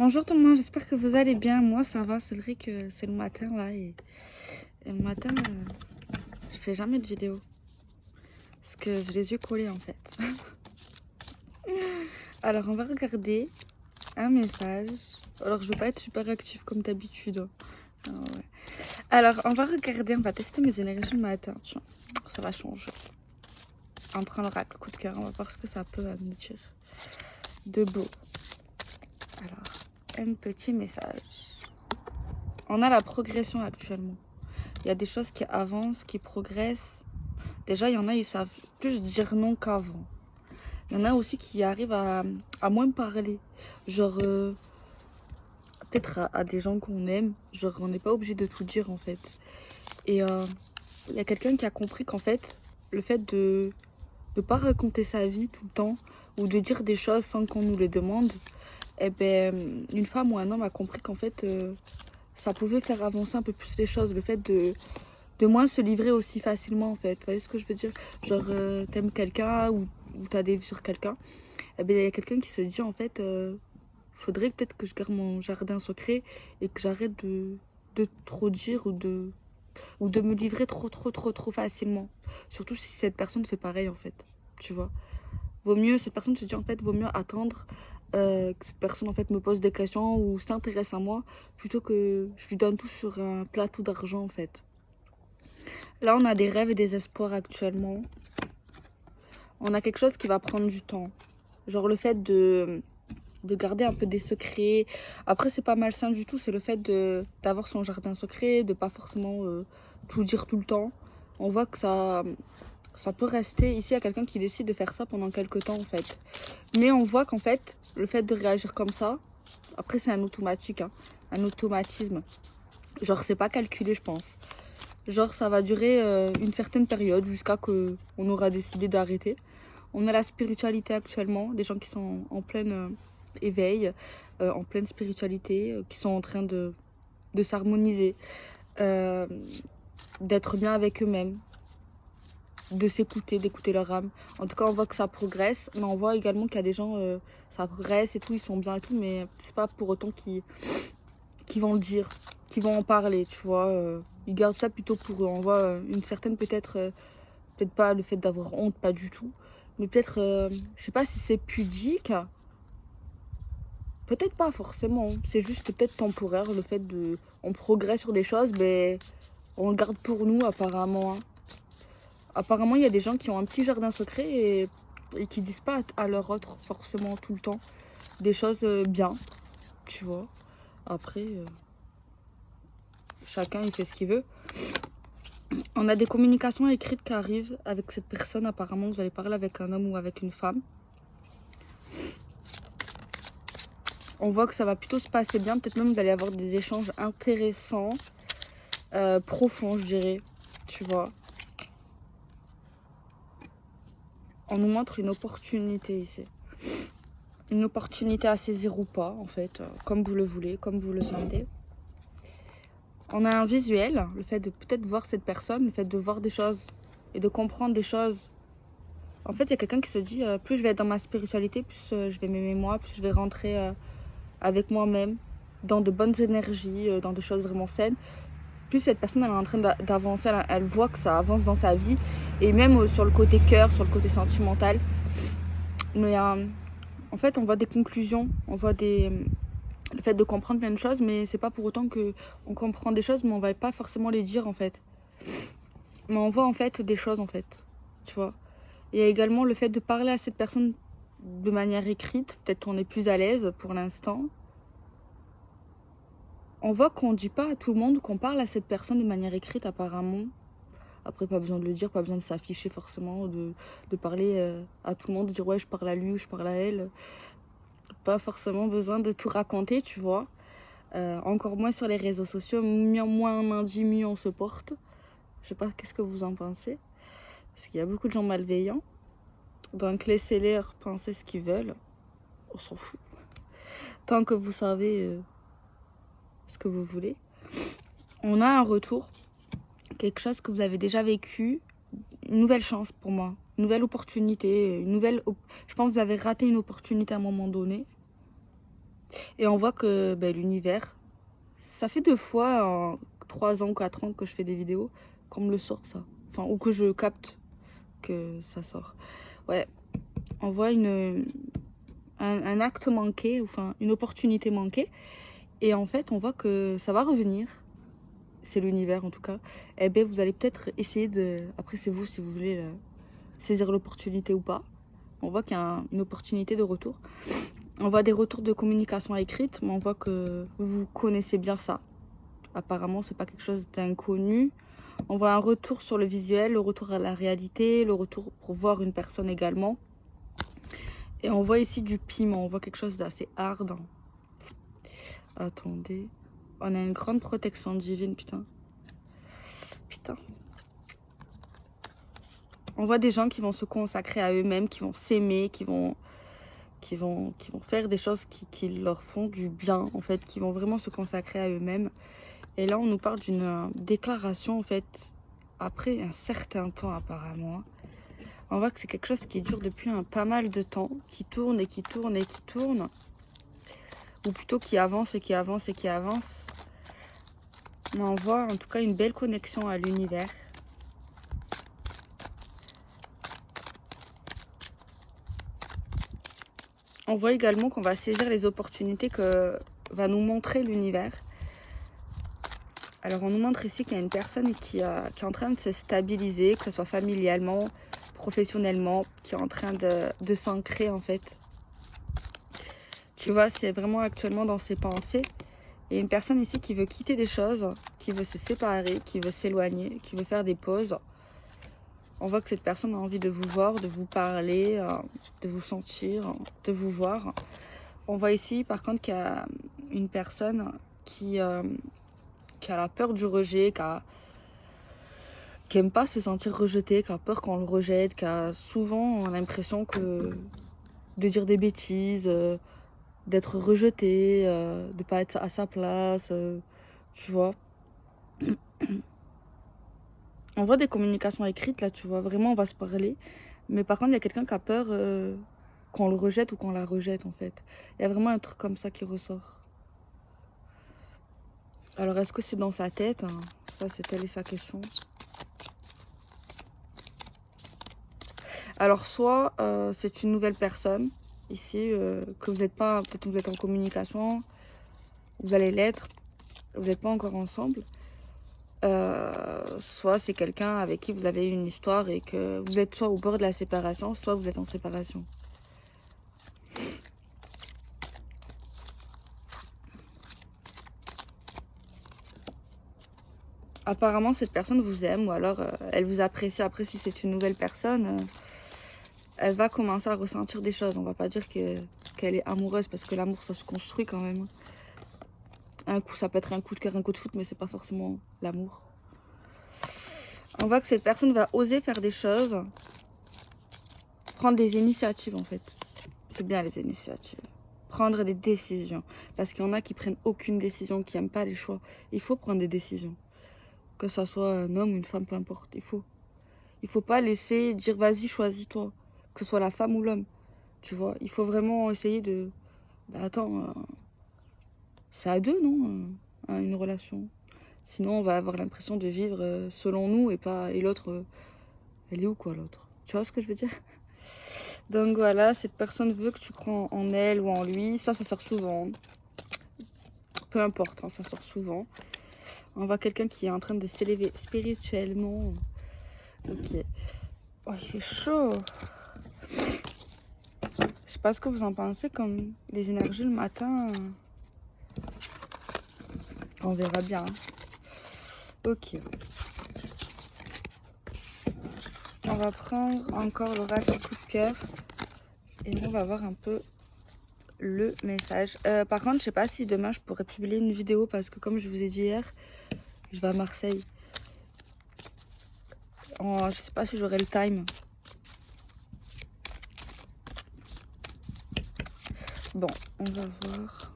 Bonjour tout le monde, j'espère que vous allez bien. Moi ça va, c'est vrai que c'est le matin là et le matin je fais jamais de vidéo parce que j'ai les yeux collés en fait. Alors on va regarder un message. Alors je vais pas être super active comme d'habitude. Ouais. Alors on va regarder, on va tester mes énergies le matin. Tiens, ça va changer. On prend l'oracle coup de cœur, on va voir ce que ça peut nous dire de beau. Alors, un petit message. On a la progression actuellement. Il y a des choses qui avancent, qui progressent. Déjà, il y en a, ils savent plus dire non qu'avant. Il y en a aussi qui arrivent à moins parler. Genre, peut-être à des gens qu'on aime. Genre, on n'est pas obligé de tout dire, en fait. Et il y a quelqu'un qui a compris qu'en fait, le fait de ne pas raconter sa vie tout le temps, ou de dire des choses sans qu'on nous les demande, eh ben, une femme ou un homme a compris qu'en fait, ça pouvait faire avancer un peu plus les choses. Le fait de moins se livrer aussi facilement en fait. Vous voyez ce que je veux dire? Genre t'aimes quelqu'un ou t'as des vues sur quelqu'un. Et bien il y a quelqu'un qui se dit en fait faudrait peut-être que je garde mon jardin secret et que j'arrête de trop dire ou de me livrer trop facilement. Surtout si cette personne fait pareil en fait. Tu vois? Vaut mieux, cette personne se dit en fait, vaut mieux attendre que cette personne en fait me pose des questions ou s'intéresse à moi plutôt que je lui donne tout sur un plateau d'argent en fait. Là, on a des rêves et des espoirs actuellement. On a quelque chose qui va prendre du temps. Genre le fait de garder un peu des secrets. Après, c'est pas malsain du tout. C'est le fait d'avoir son jardin secret, de pas forcément tout dire tout le temps. On voit que ça peut rester. Ici, il y a quelqu'un qui décide de faire ça pendant quelques temps en fait. Mais on voit qu'en fait, le fait de réagir comme ça, après c'est un automatique, hein, un automatisme. Genre, c'est pas calculé, je pense. Genre, ça va durer une certaine période jusqu'à que on aura décidé d'arrêter. On a la spiritualité actuellement, des gens qui sont en plein éveil, en pleine spiritualité, qui sont en train de s'harmoniser, euh, d'être bien avec eux-mêmes, de s'écouter, d'écouter leur âme. En tout cas, on voit que ça progresse, mais on voit également qu'il y a des gens, ça progresse et tout, ils sont bien et tout, mais c'est pas pour autant qu'ils vont le dire, qu'ils vont en parler, tu vois. Ils gardent ça plutôt pour eux. On voit une certaine peut-être pas le fait d'avoir honte, pas du tout, mais peut-être, je sais pas si c'est pudique, peut-être pas forcément, c'est juste peut-être temporaire, le fait de, on progresse sur des choses, mais on le garde pour nous apparemment, hein. Apparemment, il y a des gens qui ont un petit jardin secret et qui disent pas à leur autre forcément tout le temps des choses bien, tu vois. Après, chacun il fait ce qu'il veut. On a des communications écrites qui arrivent avec cette personne. Apparemment, vous allez parler avec un homme ou avec une femme. On voit que ça va plutôt se passer bien. Peut-être même vous allez avoir des échanges intéressants, profonds, je dirais. Tu vois. On nous montre une opportunité ici. Une opportunité à saisir ou pas, en fait. Comme vous le voulez, comme vous le sentez. On a un visuel. Le fait de peut-être voir cette personne, le fait de voir des choses et de comprendre des choses. En fait, il y a quelqu'un qui se dit, plus je vais être dans ma spiritualité, plus je vais m'aimer moi, plus je vais rentrer avec moi-même, dans de bonnes énergies, dans des choses vraiment saines. Plus cette personne elle est en train d'avancer, elle voit que ça avance dans sa vie. Et même sur le côté cœur, sur le côté sentimental. Mais en fait, on voit des conclusions, on voit le fait de comprendre plein de choses, mais c'est pas pour autant qu'on comprend des choses, mais on va pas forcément les dire en fait. Mais on voit en fait des choses en fait, tu vois. Il y a également le fait de parler à cette personne de manière écrite. Peut-être qu'on est plus à l'aise pour l'instant. On voit qu'on dit pas à tout le monde qu'on parle à cette personne de manière écrite apparemment. Après, pas besoin de le dire, pas besoin de s'afficher forcément, de parler à tout le monde, de dire ouais, je parle à lui ou je parle à elle. Pas forcément besoin de tout raconter, tu vois. Encore moins sur les réseaux sociaux. Moins on en dit, mieux on se porte. Je sais pas, qu'est-ce que vous en pensez? Parce qu'il y a beaucoup de gens malveillants. Donc laissez-les penser ce qu'ils veulent. On s'en fout. Tant que vous savez ce que vous voulez. On a un retour. Quelque chose que vous avez déjà vécu. Une nouvelle chance pour moi. Une nouvelle opportunité. Je pense que vous avez raté une opportunité à un moment donné. Et on voit que ben, l'univers, ça fait 2 fois en 3 ans, 4 ans que je fais des vidéos qu'on me le sort ça. Enfin, ou que je capte que ça sort. Ouais, on voit un acte manqué, enfin une opportunité manquée. Et en fait, on voit que ça va revenir. C'est l'univers en tout cas. Eh bien, vous allez peut-être essayer de... Après, c'est vous si vous voulez saisir l'opportunité ou pas. On voit qu'il y a une opportunité de retour. On voit des retours de communication écrite, mais on voit que vous connaissez bien ça. Apparemment, c'est pas quelque chose d'inconnu. On voit un retour sur le visuel, le retour à la réalité, le retour pour voir une personne également. Et on voit ici du piment, on voit quelque chose d'assez ardent. Attendez. On a une grande protection divine, putain. Putain. On voit des gens qui vont se consacrer à eux-mêmes, qui vont s'aimer, qui vont faire des choses qui leur font du bien, en fait, qui vont vraiment se consacrer à eux-mêmes. Et là, on nous parle d'une déclaration, en fait, après un certain temps, apparemment. On voit que c'est quelque chose qui dure depuis pas mal de temps, qui tourne et qui tourne et qui tourne. Ou plutôt qui avance et qui avance et qui avance. Mais on voit en tout cas une belle connexion à l'univers. On voit également qu'on va saisir les opportunités que va nous montrer l'univers. Alors on nous montre ici qu'il y a une personne qui est en train de se stabiliser, que ce soit familialement, professionnellement, qui est en train de s'ancrer en fait. Tu vois, c'est vraiment actuellement dans ses pensées. Il y a une personne ici qui veut quitter des choses, qui veut se séparer, qui veut s'éloigner, qui veut faire des pauses. On voit que cette personne a envie de vous voir, de vous parler, de vous sentir, de vous voir. On voit ici par contre qu'il y a une personne qui a la peur du rejet, qui n'aime pas se sentir rejetée, qui a peur qu'on le rejette, qui a souvent l'impression de dire des bêtises, d'être rejeté, de ne pas être à sa place, tu vois. On voit des communications écrites, là, tu vois, vraiment, on va se parler. Mais par contre, il y a quelqu'un qui a peur qu'on le rejette ou qu'on la rejette, en fait. Il y a vraiment un truc comme ça qui ressort. Alors, est-ce que c'est dans sa tête, hein? Ça, c'est telle est sa question. Alors, soit c'est une nouvelle personne, ici, que vous n'êtes pas, peut-être que vous êtes en communication, vous allez l'être, vous n'êtes pas encore ensemble. Soit c'est quelqu'un avec qui vous avez eu une histoire et que vous êtes soit au bord de la séparation, soit vous êtes en séparation. Apparemment, cette personne vous aime ou alors elle vous apprécie. Après, si c'est une nouvelle personne, elle va commencer à ressentir des choses. On va pas dire qu'elle est amoureuse parce que l'amour, ça se construit quand même. Un coup, ça peut être un coup de cœur, un coup de foot, mais c'est pas forcément l'amour. On voit que cette personne va oser faire des choses, prendre des initiatives en fait. C'est bien les initiatives. Prendre des décisions. Parce qu'il y en a qui prennent aucune décision, qui n'aiment pas les choix. Il faut prendre des décisions. Que ça soit un homme ou une femme, peu importe. Il faut pas laisser dire vas-y, choisis-toi. Que ce soit la femme ou l'homme. Tu vois, il faut vraiment essayer de... Bah attends, c'est à deux, non une relation. Sinon, on va avoir l'impression de vivre selon nous et pas... Et l'autre, elle est où quoi l'autre? Tu vois ce que je veux dire? Donc voilà, cette personne veut que tu crois en elle ou en lui. Ça sort souvent. Peu importe, hein, ça sort souvent. On voit quelqu'un qui est en train de s'élever spirituellement. Ok. Oh, il fait chaud. Je sais pas ce que vous en pensez, comme les énergies le matin. On verra bien. Ok. On va prendre encore l'oracle coup de cœur. Et on va voir un peu le message. Par contre, je sais pas si demain je pourrais publier une vidéo parce que comme je vous ai dit hier, je vais à Marseille. Je sais pas si j'aurai le time. Bon, on va voir.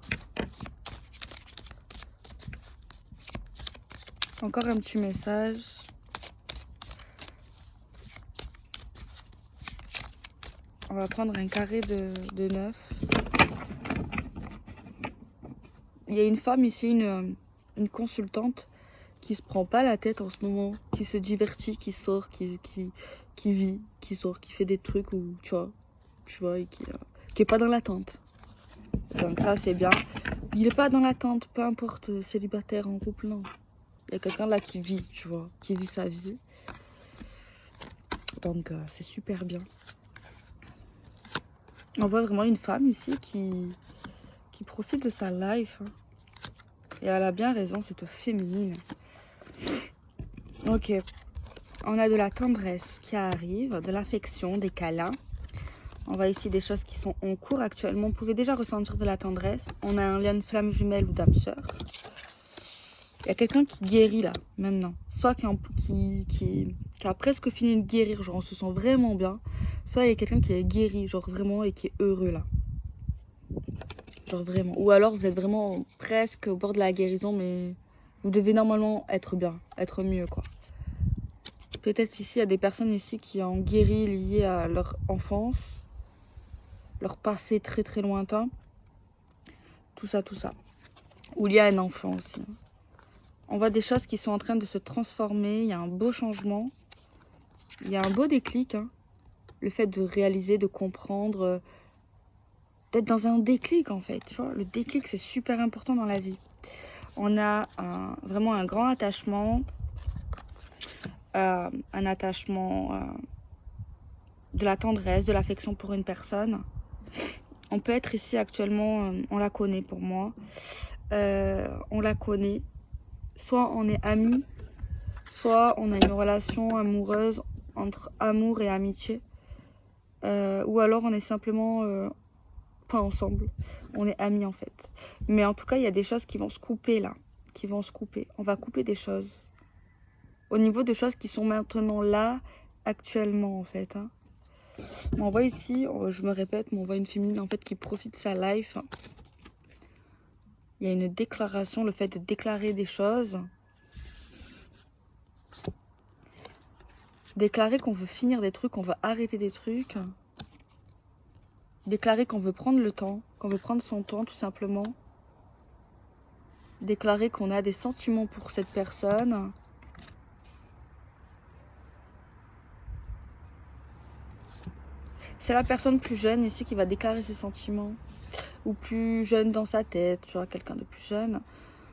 Encore un petit message. On va prendre un carré de 9. il y a une femme ici, une consultante qui se prend pas la tête en ce moment, qui se divertit, qui sort, qui vit, qui sort, qui fait des trucs où, tu vois, et qui est pas dans l'attente. Donc ça, c'est bien. Il est pas dans l'attente, peu importe, célibataire, en couple, non. Il y a quelqu'un là qui vit, tu vois, qui vit sa vie. Donc c'est super bien. On voit vraiment une femme ici qui profite de sa life. Hein. Et elle a bien raison, c'est féminine. Ok. On a de la tendresse qui arrive, de l'affection, des câlins. On voit ici des choses qui sont en cours actuellement. Vous pouvez déjà ressentir de la tendresse. On a un lien de flamme jumelle ou d'âme sœur. Il y a quelqu'un qui guérit là, maintenant. Soit qui a presque fini de guérir, genre on se sent vraiment bien. Soit il y a quelqu'un qui est guéri, genre vraiment, et qui est heureux là. Genre vraiment. Ou alors vous êtes vraiment presque au bord de la guérison, mais vous devez normalement être bien, être mieux quoi. Peut-être ici, il y a des personnes ici qui ont guéri liées à leur enfance, leur passé très très lointain. Tout ça, tout ça. Ou lié à un enfant aussi. On voit des choses qui sont en train de se transformer. Il y a un beau changement. Il y a un beau déclic. Hein. Le fait de réaliser, de comprendre, d'être dans un déclic en fait. Tu vois, le déclic, c'est super important dans la vie. On a vraiment un grand attachement. Un attachement, de la tendresse, de l'affection pour une personne. On peut être ici actuellement, on la connaît pour moi. On la connaît. Soit on est amis, soit on a une relation amoureuse entre amour et amitié. Ou alors on est simplement pas ensemble. On est amis en fait. Mais en tout cas, il y a des choses qui vont se couper là. Qui vont se couper. On va couper des choses. Au niveau de choses qui sont maintenant là, actuellement en fait. Hein. On voit ici, je me répète, mais on voit une féminine en fait qui profite de sa life. Il y a une déclaration, le fait de déclarer des choses. Déclarer qu'on veut finir des trucs, qu'on veut arrêter des trucs. Déclarer qu'on veut prendre le temps, qu'on veut prendre son temps tout simplement. Déclarer qu'on a des sentiments pour cette personne. C'est la personne plus jeune ici qui va déclarer ses sentiments. Ou plus jeune dans sa tête, tu vois, quelqu'un de plus jeune.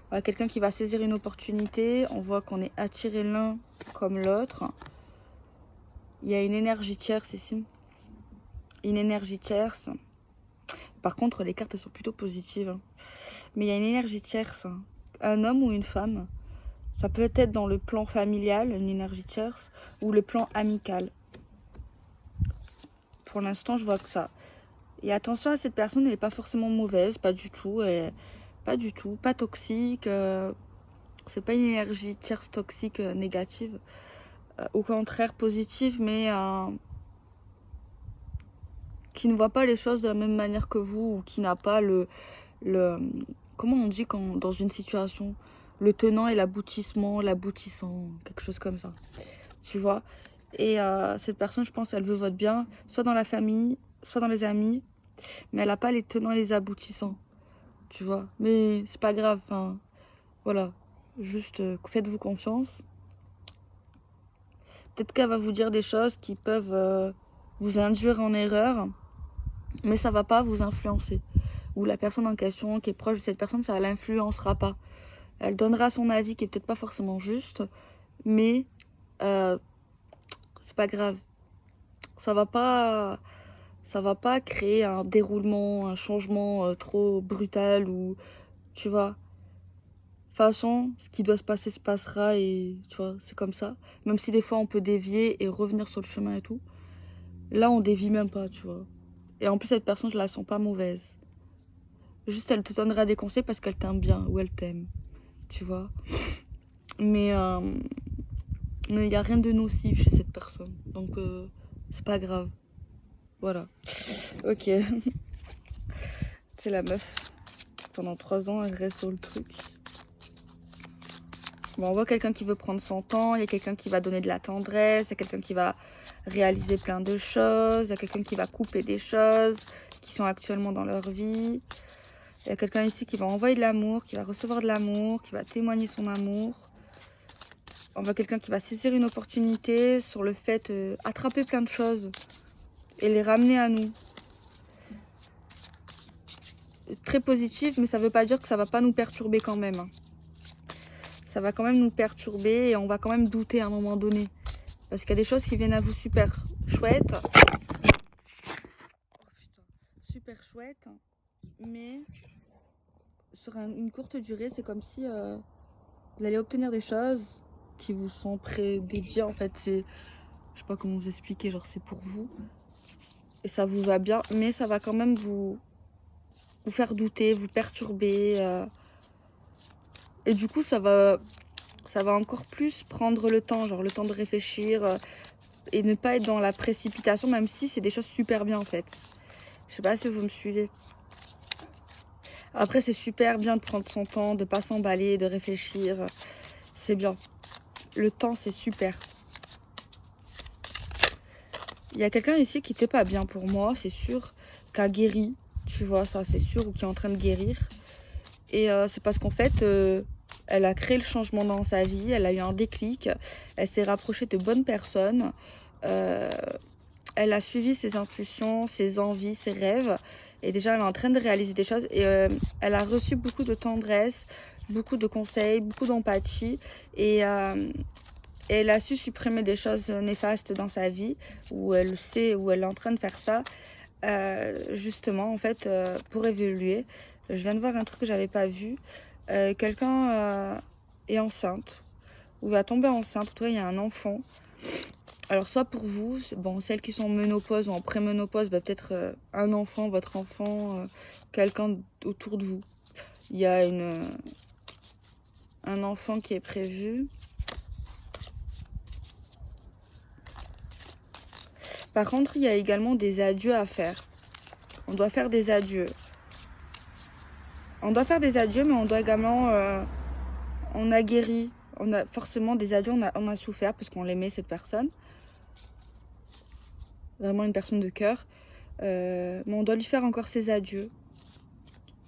Voilà, quelqu'un qui va saisir une opportunité. On voit qu'on est attiré l'un comme l'autre. Il y a une énergie tierce ici. Une énergie tierce. Par contre, les cartes elles sont plutôt positives. Mais il y a une énergie tierce. Un homme ou une femme. Ça peut être dans le plan familial, une énergie tierce, ou le plan amical. Pour l'instant, je vois que ça. Et attention à cette personne, elle n'est pas forcément mauvaise, pas du tout. Pas du tout, pas toxique. C'est pas une énergie tierce toxique négative. Au contraire, positive, mais qui ne voit pas les choses de la même manière que vous, ou qui n'a pas le comment on dit quand dans une situation, le tenant et l'aboutissement, l'aboutissant, quelque chose comme ça. Tu vois. Et cette personne, je pense, elle veut votre bien, soit dans la famille, soit dans les amis, mais elle n'a pas les tenants et les aboutissants. Tu vois. Mais c'est pas grave, enfin, voilà. Juste, faites-vous confiance. Peut-être qu'elle va vous dire des choses qui peuvent vous induire en erreur, mais ça va pas vous influencer. Ou la personne en question qui est proche de cette personne, ça l'influencera pas. Elle donnera son avis qui est peut-être pas forcément juste, mais c'est pas grave. Ça va pas créer un déroulement, un changement trop brutal ou, tu vois. De toute façon, ce qui doit se passer se passera et, tu vois, c'est comme ça. Même si des fois on peut dévier et revenir sur le chemin et tout. Là, on dévie même pas, tu vois. Et en plus, cette personne, je la sens pas mauvaise. Juste, elle te donnera des conseils parce qu'elle t'aime bien ou elle t'aime, tu vois. Mais il n'y a rien de nocif chez cette personne. Donc, c'est pas grave. Voilà. Ok. C'est la meuf. Pendant 3 ans, elle reste sur le truc. Bon, on voit quelqu'un qui veut prendre son temps. Il y a quelqu'un qui va donner de la tendresse. Il y a quelqu'un qui va réaliser plein de choses. Il y a quelqu'un qui va couper des choses qui sont actuellement dans leur vie. Il y a quelqu'un ici qui va envoyer de l'amour, qui va recevoir de l'amour, qui va témoigner son amour. On voit quelqu'un qui va saisir une opportunité sur le fait d'attraper plein de choses et les ramener à nous. Très positif, mais ça ne veut pas dire que ça ne va pas nous perturber quand même. Ça va quand même nous perturber et on va quand même douter à un moment donné. Parce qu'il y a des choses qui viennent à vous super chouettes. Super chouettes. Mais sur une courte durée, c'est comme si vous allez obtenir des choses qui vous sont dédiées. En fait, c'est... Je sais pas comment vous expliquer, genre c'est pour vous. Et ça vous va bien, mais ça va quand même vous faire douter, vous perturber. Et du coup, ça va encore plus prendre le temps, genre le temps de réfléchir et ne pas être dans la précipitation, même si c'est des choses super bien en fait. Je sais pas si vous me suivez. Après, c'est super bien de prendre son temps, de pas s'emballer, de réfléchir. C'est bien. Le temps, c'est super. Il y a quelqu'un ici qui n'était pas bien pour moi, c'est sûr, qui a guéri. Tu vois, ça c'est sûr, ou qui est en train de guérir. Et c'est parce qu'en fait, elle a créé le changement dans sa vie, elle a eu un déclic, elle s'est rapprochée de bonnes personnes, elle a suivi ses intuitions, ses envies, ses rêves. Et déjà, elle est en train de réaliser des choses. Et elle a reçu beaucoup de tendresse, beaucoup de conseils, beaucoup d'empathie. Et elle a su supprimer des choses néfastes dans sa vie, où elle sait, où elle est en train de faire ça, justement, en fait, pour évoluer. Je viens de voir un truc que j'avais pas vu. Quelqu'un est enceinte, ou va tomber enceinte, toi, il y a un enfant. Alors, soit pour vous, bon, celles qui sont en ménopause ou en pré-ménopause, bah, peut-être un enfant, votre enfant, quelqu'un autour de vous. Il y a un enfant qui est prévu. Par contre, il y a également des adieux à faire. On doit faire des adieux. On doit faire des adieux, mais on doit également... on a guéri. On a forcément des adieux, on a souffert parce qu'on l'aimait, cette personne. Vraiment une personne de cœur. Mais on doit lui faire encore ses adieux.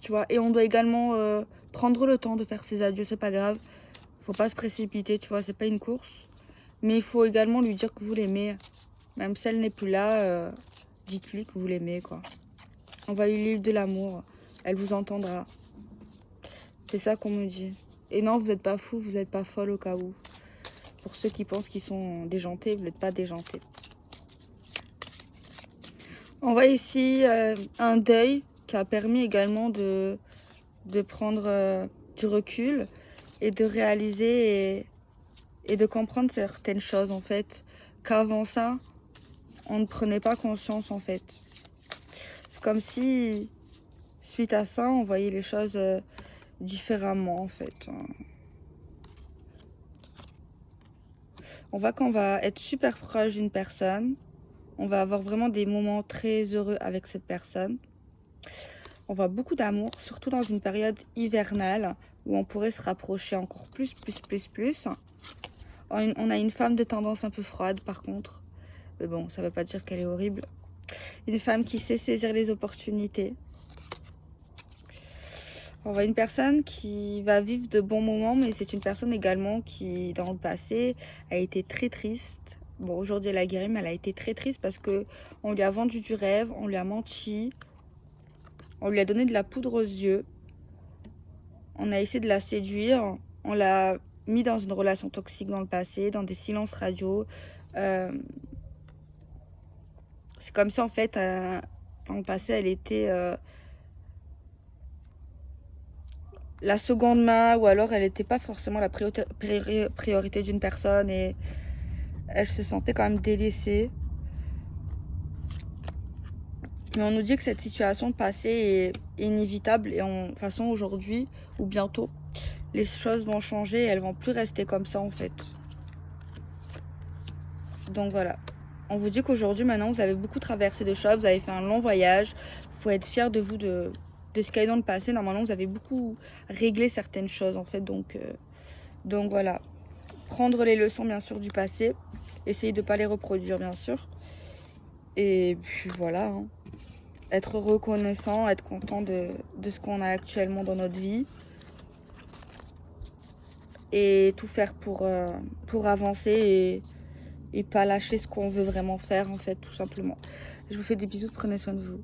Tu vois, et on doit également prendre le temps de faire ses adieux, c'est pas grave. Faut pas se précipiter, tu vois, c'est pas une course. Mais il faut également lui dire que vous l'aimez. Même si elle n'est plus là, dites-lui que vous l'aimez, quoi. Envoyez-lui de l'amour. Elle vous entendra. C'est ça qu'on me dit. Et non, vous n'êtes pas fou, vous n'êtes pas folle au cas où. Pour ceux qui pensent qu'ils sont déjantés, vous n'êtes pas déjantés. On voit ici un deuil qui a permis également de prendre du recul et de réaliser et de comprendre certaines choses, en fait. Qu'avant ça, on ne prenait pas conscience, en fait. C'est comme si, suite à ça, on voyait les choses différemment, en fait. On voit qu'on va être super proche d'une personne. On va avoir vraiment des moments très heureux avec cette personne. On voit beaucoup d'amour, surtout dans une période hivernale où on pourrait se rapprocher encore plus. On a une femme de tendance un peu froide, par contre. Mais bon, ça ne veut pas dire qu'elle est horrible. Une femme qui sait saisir les opportunités. On voit une personne qui va vivre de bons moments, mais c'est une personne également qui, dans le passé, a été très triste. Bon, aujourd'hui, elle a guéri, mais elle a été très triste parce qu'on lui a vendu du rêve, on lui a menti, on lui a donné de la poudre aux yeux, on a essayé de la séduire, on l'a mis dans une relation toxique dans le passé, dans des silences radio. C'est comme si, en fait, dans le passé, elle était... la seconde main, ou alors elle n'était pas forcément la priorité d'une personne et elle se sentait quand même délaissée. Mais on nous dit que cette situation passée est inévitable et de toute façon aujourd'hui ou bientôt les choses vont changer et elles vont plus rester comme ça, en fait. Donc voilà, on vous dit qu'aujourd'hui maintenant vous avez beaucoup traversé de choses, vous avez fait un long voyage, vous pouvez être fiers de vous, de ce qu'il y a eu dans le passé. Normalement vous avez beaucoup réglé certaines choses, en fait, donc voilà, prendre les leçons bien sûr du passé, essayer de ne pas les reproduire bien sûr, et puis voilà, hein. être reconnaissant, être content de ce qu'on a actuellement dans notre vie. Et tout faire pour avancer et pas lâcher ce qu'on veut vraiment faire, en fait, tout simplement. Je vous fais des bisous, prenez soin de vous.